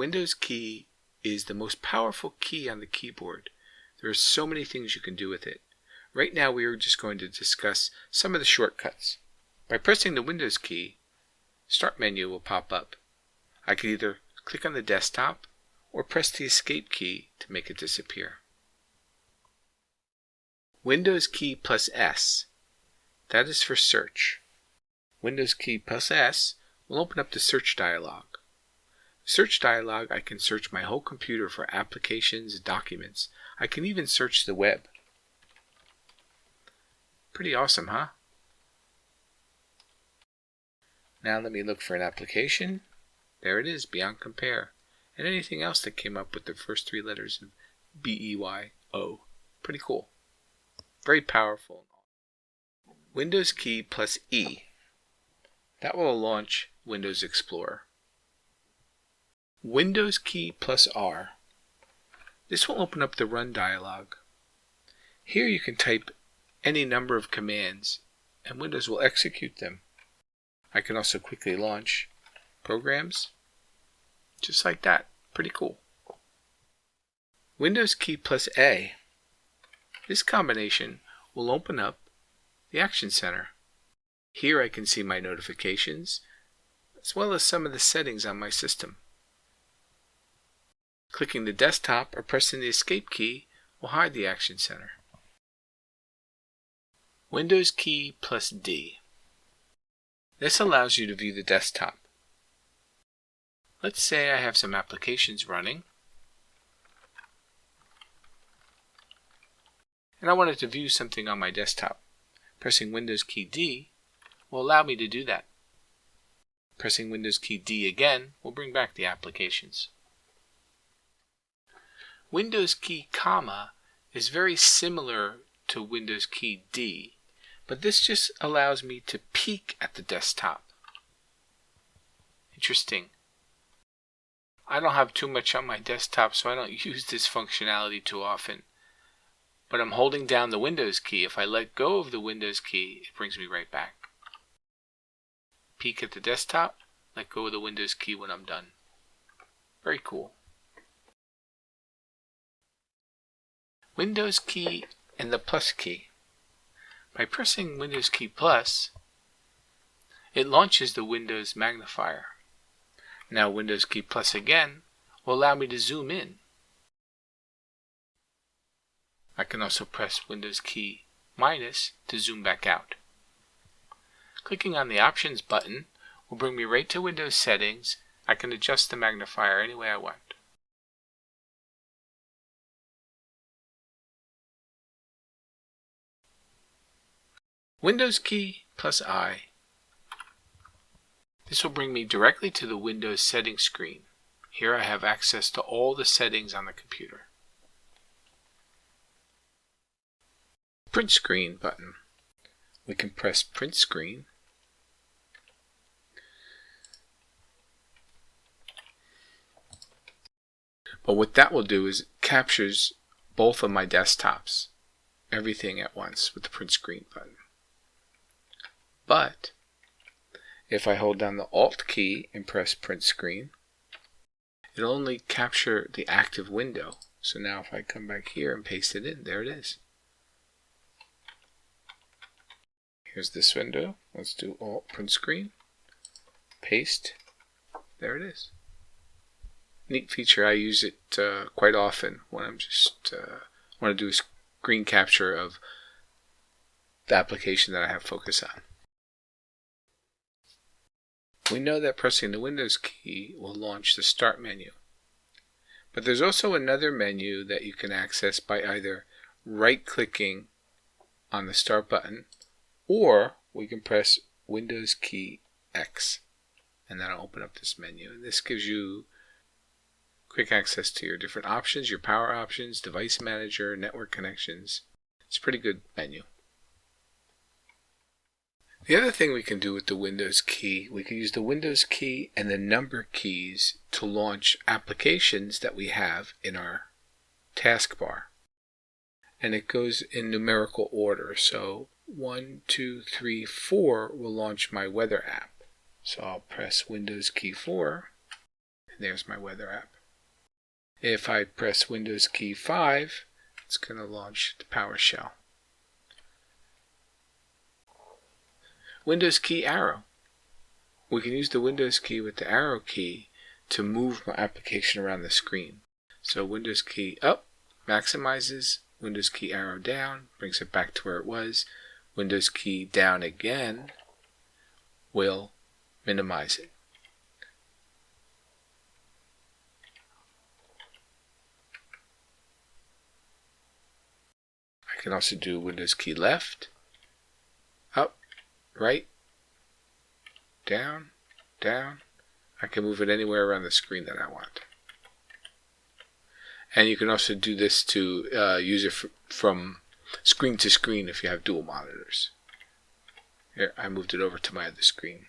Windows key is the most powerful key on the keyboard. There are so many things you can do with it. Right now we are just going to discuss some of the shortcuts. By pressing the Windows key, Start menu will pop up. I can either click on the desktop or press the Escape key to make it disappear. Windows key plus S, that is for search. Windows key plus S will open up the search dialog. Search dialog, I can search my whole computer for applications, documents. I can even search the web. Pretty awesome, huh? Now let me look for an application. There it is, Beyond Compare. And anything else that came up with the first three letters of B-E-Y-O. Pretty cool. Very powerful. Windows key plus E. That will launch Windows Explorer. Windows key plus R. This will open up the Run dialog. Here you can type any number of commands and Windows will execute them. I can also quickly launch programs just like that. Pretty cool. Windows key plus A. This combination will open up the Action Center. Here I can see my notifications as well as some of the settings on my system. Clicking the desktop or pressing the Escape key will hide the Action Center. Windows key plus D. This allows you to view the desktop. Let's say I have some applications running and I wanted to view something on my desktop. Pressing Windows key D will allow me to do that. Pressing Windows key D again will bring back the applications. Windows key comma is very similar to Windows key D, but this just allows me to peek at the desktop. Interesting. I don't have too much on my desktop, so I don't use this functionality too often. But I'm holding down the Windows key. If I let go of the Windows key, it brings me right back. Peek at the desktop, let go of the Windows key when I'm done. Very cool. Windows key and the plus key. By pressing Windows key plus, it launches the Windows magnifier. Now Windows key plus again will allow me to zoom in. I can also press Windows key minus to zoom back out. Clicking on the Options button will bring me right to Windows settings. I can adjust the magnifier any way I want. Windows key plus I. This will bring me directly to the Windows settings screen. Here I have access to all the settings on the computer. Print screen button. We can press print screen. But what that will do is it captures both of my desktops, everything at once with the print screen button. But if I hold down the Alt key and press print screen, it'll only capture the active window. So now if I come back here and paste it in, there it is. Here's this window. Let's do Alt print screen, paste, there it is. Neat feature. I use it quite often when I'm just want to do a screen capture of the application that I have focus on. We know that pressing the Windows key will launch the Start menu. But there's also another menu that you can access by either right-clicking on the Start button, or we can press Windows key X, and that'll open up this menu. And this gives you quick access to your different options, your power options, device manager, network connections. It's a pretty good menu. The other thing we can do with the Windows key, we can use the Windows key and the number keys to launch applications that we have in our taskbar. And it goes in numerical order. So 1, 2, 3, 4 will launch my weather app. So I'll press Windows key 4. there's my weather app. If I press Windows key 5, it's going to launch the PowerShell. Windows key arrow. We can use the Windows key with the arrow key to move my application around the screen. So Windows key up maximizes, Windows key arrow down brings it back to where it was, Windows key down again will minimize it. I can also do Windows key left, up, right, down, down. I can move it anywhere around the screen that I want. And you can also do this to use it from screen to screen if you have dual monitors. Here, I moved it over to my other screen.